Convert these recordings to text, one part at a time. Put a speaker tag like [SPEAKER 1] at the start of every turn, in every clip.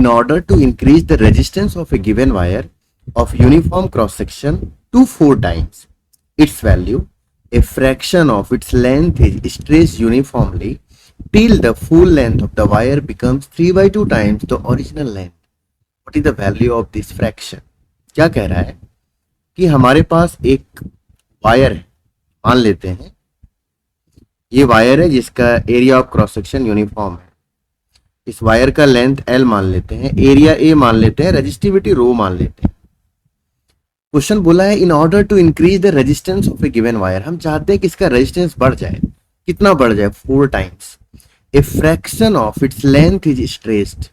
[SPEAKER 1] in order to increase the resistance of a given wire of uniform cross section to 4 times its value, a fraction of its length is stretched uniformly till the full length of the wire becomes 3/2 times the original length. What is the value of this fraction? क्या कह रहा है कि हमारे पास एक wire है, मान लेते हैं ये वायर है जिसका area of cross section uniform है। इस वायर का लेंथ L मान लेते हैं, एरिया A मान लेते हैं, रेजिस्टिविटी रो मान लेते हैं। क्वेश्चन बोला है in order to increase the resistance of a given wire, हम चाहते हैं कि इसका रेजिस्टेंस बढ़ जाए। कितना बढ़ जाए? 4 times. A fraction of its length is stretched,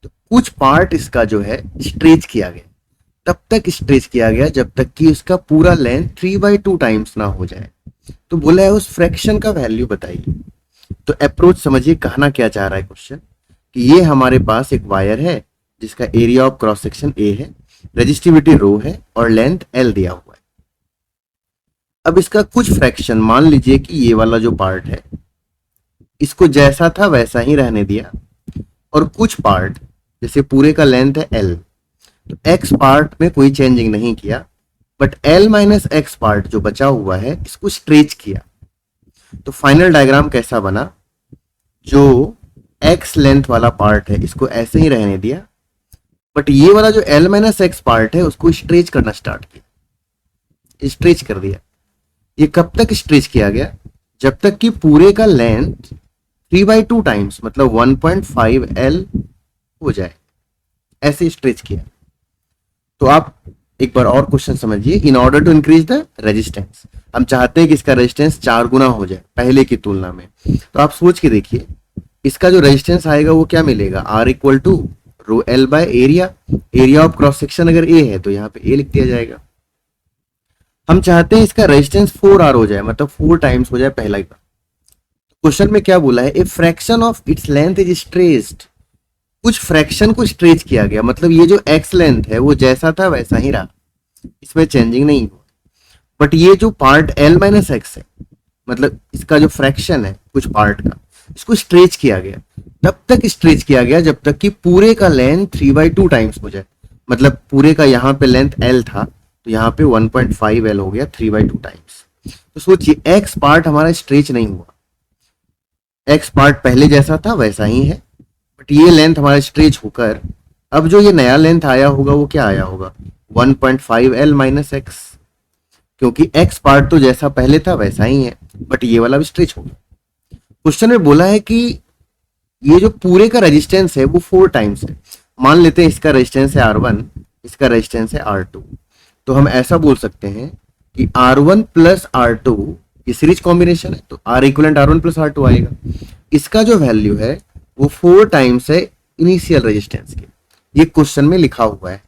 [SPEAKER 1] तो कुछ पार्ट इसका जो है स्ट्रेच किया गया, तब तक स्ट्रेच किया गया जब तक कि उसका पूरा लेंथ 3/2 टाइम्स ना हो जाए। तो बोला है उस फ्रैक्शन का वैल्यू बताइए। तो अप्रोच समझिए, कहना क्या चाह रहा है क्वेश्चन कि ये हमारे पास एक वायर है जिसका area of cross section A है, रेजिस्टिविटी रो है और लेंथ L दिया हुआ है। अब इसका कुछ फ्रैक्शन, मान लीजिए कि ये वाला जो पार्ट है इसको जैसा था वैसा ही रहने दिया, और कुछ पार्ट जैसे पूरे का लेंथ है L, तो X पार्ट में कोई चेंजिंग नहीं किया, but L minus X part जो बचा हुआ है इसको स्ट्रेच किया। तो फाइनल डायग्राम कैसा बना? जो X लेंथ वाला पार्ट है इसको ऐसे ही रहने दिया, बट ये वाला जो L माइनस X पार्ट है उसको स्ट्रेच करना स्टार्ट किया, स्ट्रेच कर दिया। ये कब तक स्ट्रेच किया गया? जब तक कि पूरे का लेंथ 3/2 टाइम्स मतलब 1.5 L हो जाए, ऐसे स्ट्रेच किया। तो आप एक बार और क्वेश्चन समझिए, in order to increase the resistance, हम चाहते हैं कि इसका रेजिस्टेंस 4 गुना हो जाए पहले की तुलना में। तो आप सोच के देखिए, इसका जो रेजिस्टेंस आएगा वो क्या मिलेगा? R equal to rho L by area. Area of cross section अगर A है तो यहाँ पे A लिख दिया जाएगा। हम चाहते हैं इसका रेजिस्टेंस 4R हो जाए, मतलब 4 टाइम्स हो जाए पहला का। क्वेश्चन में क्या बोला है? ए fraction of its length is stretched, कुछ फ्रैक्शन को स्ट्रेच किया गया, मतलब ये जो X लेंथ है वो जैसा था वैसा ही रहा, इसमें चेंजिंग नहीं हुआ। बट ये जो पार्ट L माइनस X है, मतलब इसका जो फ्रैक्शन है कुछ पार्ट का, इसको स्ट्रेच किया गया। तब तक स्ट्रेच किया गया जब तक कि पूरे का लेंथ 3/2 टाइम्स हो जाए, मतलब पूरे का यहाँ पे लेंथ L था तो यहाँ पे 1.5 L हो गया 3/2 टाइम्स। तो सोचिए X पार्ट हमारा स्ट्रेच नहीं हुआ, X पार्ट पहले जैसा था वैसा ही है, बट ये लेंथ हमारा स्ट्रेच होकर अब जो ये नया लेंथ आया होगा वो क्या आया होगा? 1.5 L माइनस X, क्योंकि X पार्ट तो जैसा पहले था वैसा ही है, बट ये वाला भी स्ट्रेच हो गया। क्वेश्चन में बोला है कि ये जो पूरे का रेजिस्टेंस है वो 4 टाइम्स है। मान लेते हैं इसका रेजिस्टेंस है R1, इसका रेजिस्टेंस है R2, तो हम ऐसा बोल सकते हैं कि R1 प्लस R2 ये सीरीज कॉम्बिनेशन है, तो R equivalent R1 plus R2 आएगा। इसका जो वैल्यू है वो 4 टाइम्स है इनिशियल रेजिस्टेंस के, ये क्वेश्चन में लिखा हुआ है।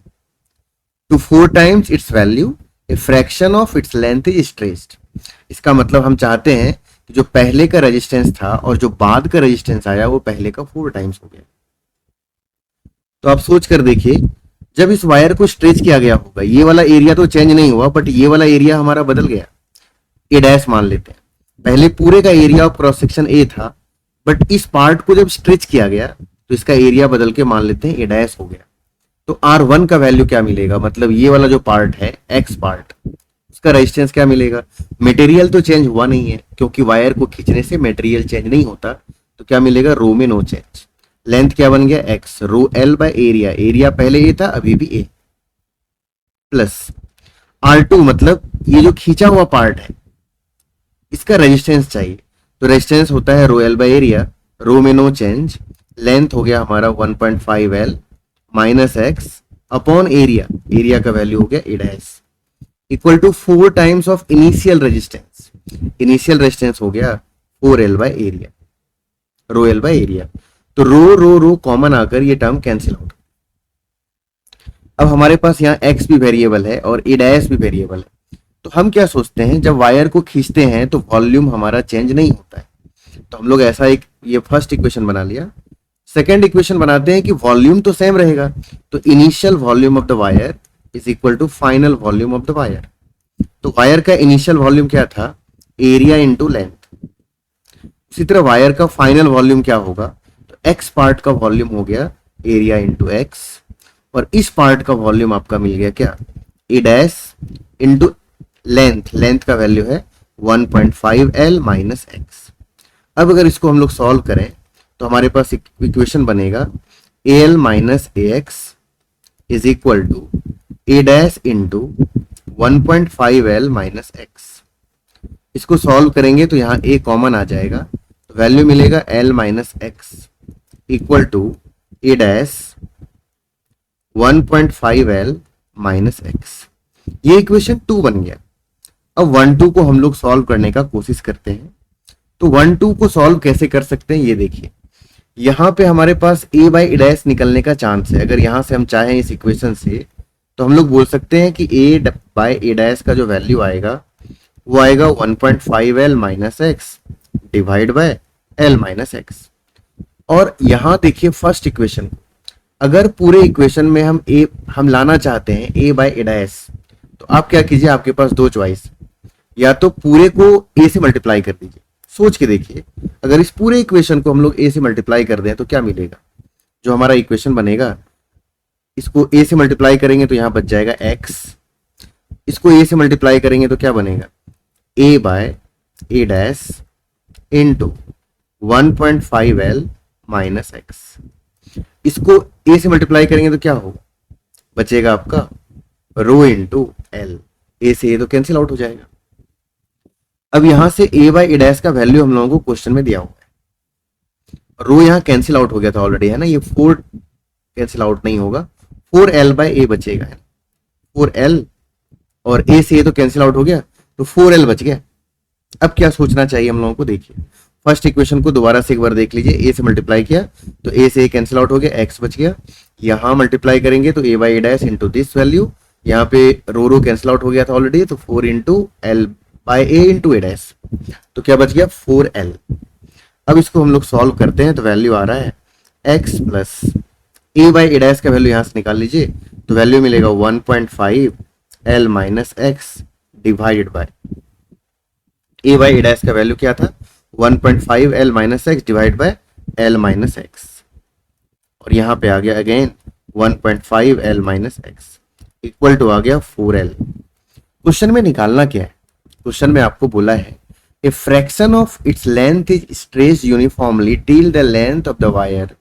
[SPEAKER 1] To 4 times its value a fraction of its length is stretched. इसका मतलब हम चाहते हैं कि जो पहले का रेजिस्टेंस था और जो बाद का रेजिस्टेंस आया वो पहले का 4 टाइम्स हो गया। तो आप सोच कर देखिए, जब इस वायर को स्ट्रेच किया गया होगा, ये वाला एरिया तो चेंज नहीं हुआ, बट ये वाला एरिया हमारा बदल गया। A डैश मान लेते हैं, पहले पूरे का area of cross section A था, बट इस पार्ट को जब स्ट्रेच किया गया तो इसका एरिया बदल के मान लेते हैं A डैश हो गया। तो R1 का वैल्यू क्या मिलेगा? मतलब ये वाला जो पार्ट है X पार्ट, उसका रेजिस्टेंस क्या मिलेगा? मटेरियल तो चेंज हुआ नहीं है, क्योंकि वायर को खींचने से मटेरियल चेंज नहीं होता, तो क्या मिलेगा? रो में नो चेंज। लेंथ क्या बन गया? X, rho L by area, area पहले A था अभी भी A, प्लस R2 मतलब ये जो खींचा हुआ पार्ट है इसका रेजिस्टेंस चाहिए, तो रेजिस्टेंस होता है rho L by area, rho में नो चेंज, लेंथ हो गया हमारा 1.5 L minus X upon area, area का वैल्यू हो गया A dash, equal to 4 times of initial resistance. Initial resistance हो गया 4L by area, rho L by area. तो रो कॉमन आकर ये टर्म कैंसिल आउट। अब हमारे पास यहाँ X भी वेरिएबल है और A डैश भी वेरिएबल है, तो हम क्या सोचते हैं, जब वायर को खींचते हैं तो वॉल्यूम हमारा चेंज नहीं होता है, तो हम लोग ऐसा एक ये फर्स्ट इक्वेशन बना लिया। सेकेंड इक्वेशन बनाते हैं कि वॉल्यूम तो सेम रहेगा, तो initial volume of the wire is equal to final volume of the wire. तो वायर का इनिशियल वॉल्यूम क्या था? Area into length. उसी तरह वायर का फाइनल वॉल्यूम क्या होगा? तो एक्स पार्ट का वॉल्यूम हो गया एरिया इंटू एक्स, और इस पार्ट का वॉल्यूम आपका मिल गया क्या, ए डैश इंटू लेंथ, लेंथ का वैल्यू है 1.5L माइनस एक्स। अब अगर इसको हम लोग सॉल्व करें तो हमारे पास इक्वेशन बनेगा AL minus A X is equal to A dash into 1.5L minus X. इसको सॉल्व करेंगे तो यहाँ a कॉमन आ जाएगा, तो वैल्यू मिलेगा L minus x equal to A dash 1.5L minus X. ये इक्वेशन 2 बन गया। अब 1-2 को हम लोग सॉल्व करने का कोशिश करते हैं। तो 1-2 को सॉल्व कैसे कर सकते हैं ये देखिए, यहाँ पे हमारे पास a बाई ए डैश निकलने का चांस है। अगर यहाँ से हम चाहें इस इक्वेशन से तो हम लोग बोल सकते हैं कि a बाई ए डैश का जो वैल्यू आएगा वो आएगा 1.5L minus x divide by L minus x. और यहाँ देखिए फर्स्ट इक्वेशन, अगर पूरे इक्वेशन में हम लाना चाहते हैं a बाई ए डैश, तो आप क्या कीजिए, आपके पास दो चॉइस, या तो पूरे को a से मल्टीप्लाई कर दीजिए। सोच के देखिए, अगर इस पूरे इक्वेशन को हम लोग a से मल्टीप्लाई कर दें तो क्या मिलेगा, जो हमारा इक्वेशन बनेगा, इसको a से मल्टीप्लाई करेंगे तो यहां बच जाएगा x, इसको a से मल्टीप्लाई करेंगे तो क्या बनेगा, a by A dash into 1.5L minus X. इसको a से मल्टीप्लाई करेंगे तो क्या होगा, बचेगा आपका रो इंटू एल, ए से ए तो कैंसिल आउट हो जाएगा। अब यहां से a बाई ए डैश का वैल्यू हम लोगों को क्वेश्चन में दिया हुआ है, रो यहां कैंसिल आउट हो गया था ऑलरेडी, है ना, ये 4 कैंसिल आउट नहीं होगा, 4L बाई ए बचेगा, है 4L, और a से a तो कैंसिल आउट हो गया तो 4L बच गया। अब क्या सोचना चाहिए हम लोगों को, देखिए फर्स्ट इक्वेशन को दोबारा से एक बार देख लीजिए, a से मल्टीप्लाई किया तो a से a कैंसिल आउट हो गया, x बच गया, यहां मल्टीप्लाई करेंगे तो a by a dash into this value, यहाँ पे रो कैंसिल आउट हो गया था ऑलरेडी, तो 4 into L by A into A dash, तो क्या बच गया 4L। अब इसको हम लोग सॉल्व करते हैं तो वैल्यू आ रहा है x plus a by a dash का वैल्यू यहां से निकाल लीजिए, तो वैल्यू मिलेगा 1.5L minus x divided by a by a dash का वैल्यू क्या था, 1.5L minus x divide by L minus x, और यहां पे आ गया again 1.5L minus x equal to आ गया 4L। क्वेश्चन में निकालना क्या है, क्वेश्चन में आपको बोला है ए fraction of its length is stretched uniformly till the length of the wire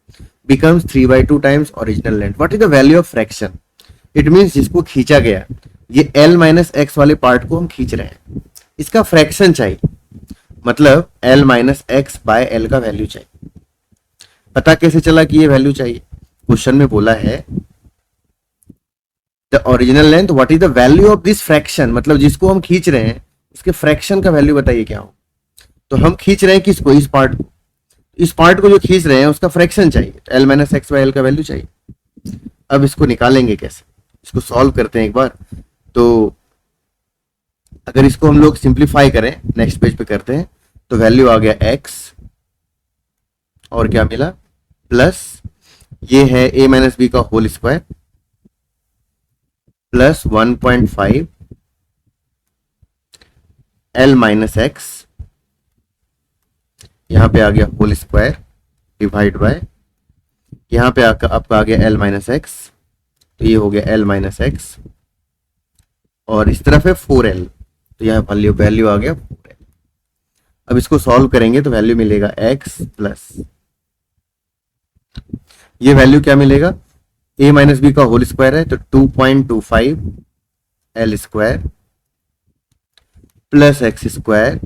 [SPEAKER 1] becomes 3/2 times original length. What is the value of fraction, it means जिसको खींचा गया, ये L माइनस एक्स वाले पार्ट को हम खींच रहे हैं, इसका फ्रैक्शन चाहिए, मतलब L minus X by L का वैल्यू चाहिए। पता कैसे चला कि ये वैल्यू चाहिए, क्वेश्चन में बोला है the original length, what is the value of this fraction, मतलब जिसको हम खींच रहे हैं इसके फ्रैक्शन का वैल्यू बताइए क्या हो। तो हम खींच रहे हैं किसको, इस पार्ट को जो खींच रहे हैं उसका फ्रैक्शन चाहिए, तो L minus X by L का वैल्यू चाहिए। अब इसको निकालेंगे कैसे, इसको सॉल्व करते हैं एक बार। तो अगर इसको हम लोग सिंप्लीफाई करें, नेक्स्ट पेज पे करते हैं, तो वैल्यू आ गया x, और क्या मिला प्लस ये है a माइनस बी का whole square plus 1.5 L minus X, यहां पे आ गया होल स्क्वायर डिवाइड बाय, यहां पे आपका आ गया L माइनस एक्स, तो ये हो गया L माइनस एक्स, और इस तरफ है 4L, तो यहाँ वैल्यू आ गया 4L। अब इसको सॉल्व करेंगे तो वैल्यू मिलेगा x प्लस ये वैल्यू क्या मिलेगा, a माइनस बी का होल स्क्वायर है तो 2.25 L square plus x square,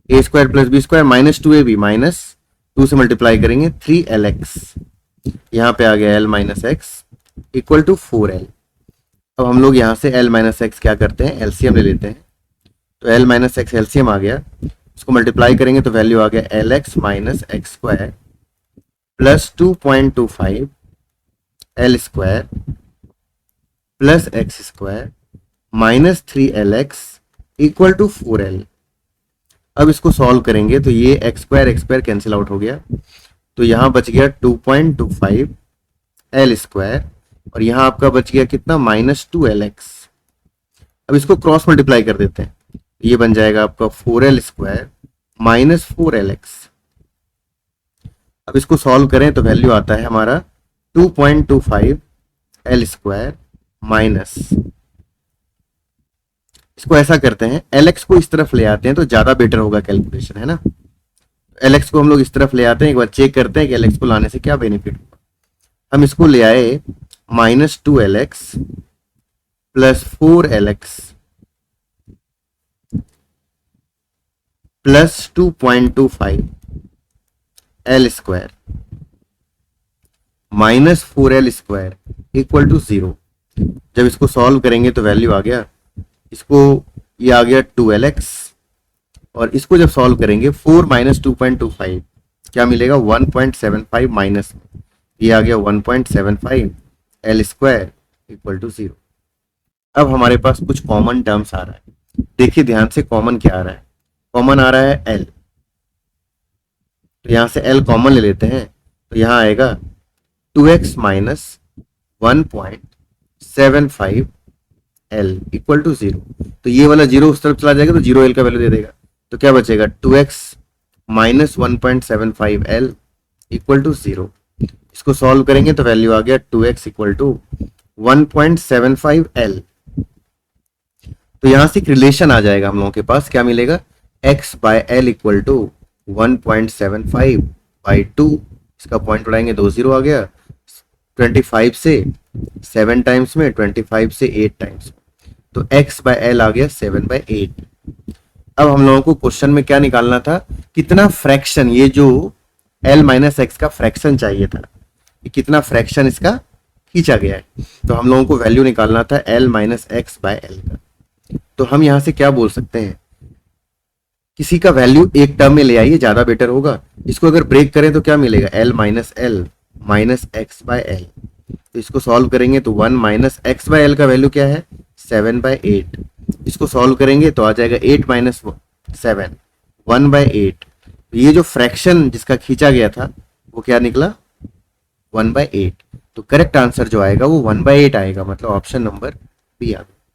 [SPEAKER 1] a square plus b square minus 2ab, minus 2 से मल्टीप्लाई करेंगे 3LX, यहाँ पे आ गया L minus x equal to 4L। अब हम लोग यहाँ से L माइनस एक्स क्या करते हैं, एलसीएम ले लेते हैं, तो L माइनस एक्स एलसीएम आ गया, इसको मल्टीप्लाई करेंगे तो वैल्यू आ गया LX minus X square plus 2.25 L square plus x square minus 3LX equal to 4L। अब इसको सॉल्व करेंगे तो ये एक्स स्क्वायर कैंसिल आउट हो गया, तो यहाँ बच गया 2.25 L स्क्वायर, और यहाँ आपका बच गया कितना, माइनस 2LX। अब इसको क्रॉस मल्टीप्लाई कर देते हैं, ये बन जाएगा आपका 4L स्क्वायर माइनस 4LX। अब इसको सॉल्व करें तो वैल्यू आता है हमारा 2.25 एल स्क्वायर माइनस, इसको ऐसा करते हैं एल को इस तरफ ले आते हैं तो ज्यादा बेटर होगा कैलकुलेशन, है ना। एल को हम लोग इस तरफ ले आते हैं, एक बार चेक करते हैं कि एल को लाने से क्या बेनिफिट होगा। हम इसको ले आए -2LX plus 4LX plus 2.25 L square minus 4L square equal to 0। जब इसको सॉल्व करेंगे तो वैल्यू आ गया, इसको ये आ गया 2LX, और इसको जब सॉल्व करेंगे 4 माइनस 2.25 क्या मिलेगा 1.75 माइनस, ये आ गया 1.75 एल स्क्वायर इक्वल टू 0। अब हमारे पास कुछ कॉमन टर्म्स आ रहा है, देखिए ध्यान से कॉमन क्या आ रहा है, कॉमन आ रहा है L, तो यहां से L कॉमन ले लेते हैं तो यहां आएगा 2x minus 1.75 L equal to 0। तो ये वाला 0 उस तरफ चला जाएगा तो 0 L का वैल्यू दे देगा, तो क्या बचेगा 2x minus 1.75 L equal to 0। इसको सॉल्व करेंगे तो वैल्यू आ गया 2x इक्वल टू 1.75 L। तो यहां से एक रिलेशन आ जाएगा हम लोगों के पास, क्या मिलेगा x by L equal to 1.75 by 2, इसका पॉइंट उड़ाएंगे 2 0 आ गया, 25 से 7 टाइम्स में, 25 से 8 टाइम्स में, तो x बाय एल आ गया 7 बाय 8। अब हम लोगों को क्वेश्चन में क्या निकालना था, कितना फ्रैक्शन, ये जो l माइनस एक्स का फ्रैक्शन चाहिए था, कितना फ्रैक्शन इसका खींचा गया है, तो हम लोगों को वैल्यू निकालना था l minus X by L का। तो हम यहां से क्या बोल सकते हैं, किसी का वैल्यू एक टर्म में ले आइए, ज्यादा बेटर होगा। इसको अगर ब्रेक करें तो क्या मिलेगा l minus L minus X by L, तो इसको सॉल्व करेंगे तो 1 माइनस एक्स बाय एल का वैल्यू क्या है 7 बाय 8, इसको सॉल्व करेंगे तो आ जाएगा 8 माइनस 7 1 बाय 8। तो ये जो फ्रैक्शन जिसका खींचा गया था वो क्या निकला 1 बाय 8, तो करेक्ट आंसर जो आएगा वो 1 बाय 8 आएगा, मतलब ऑप्शन नंबर बी आ गया।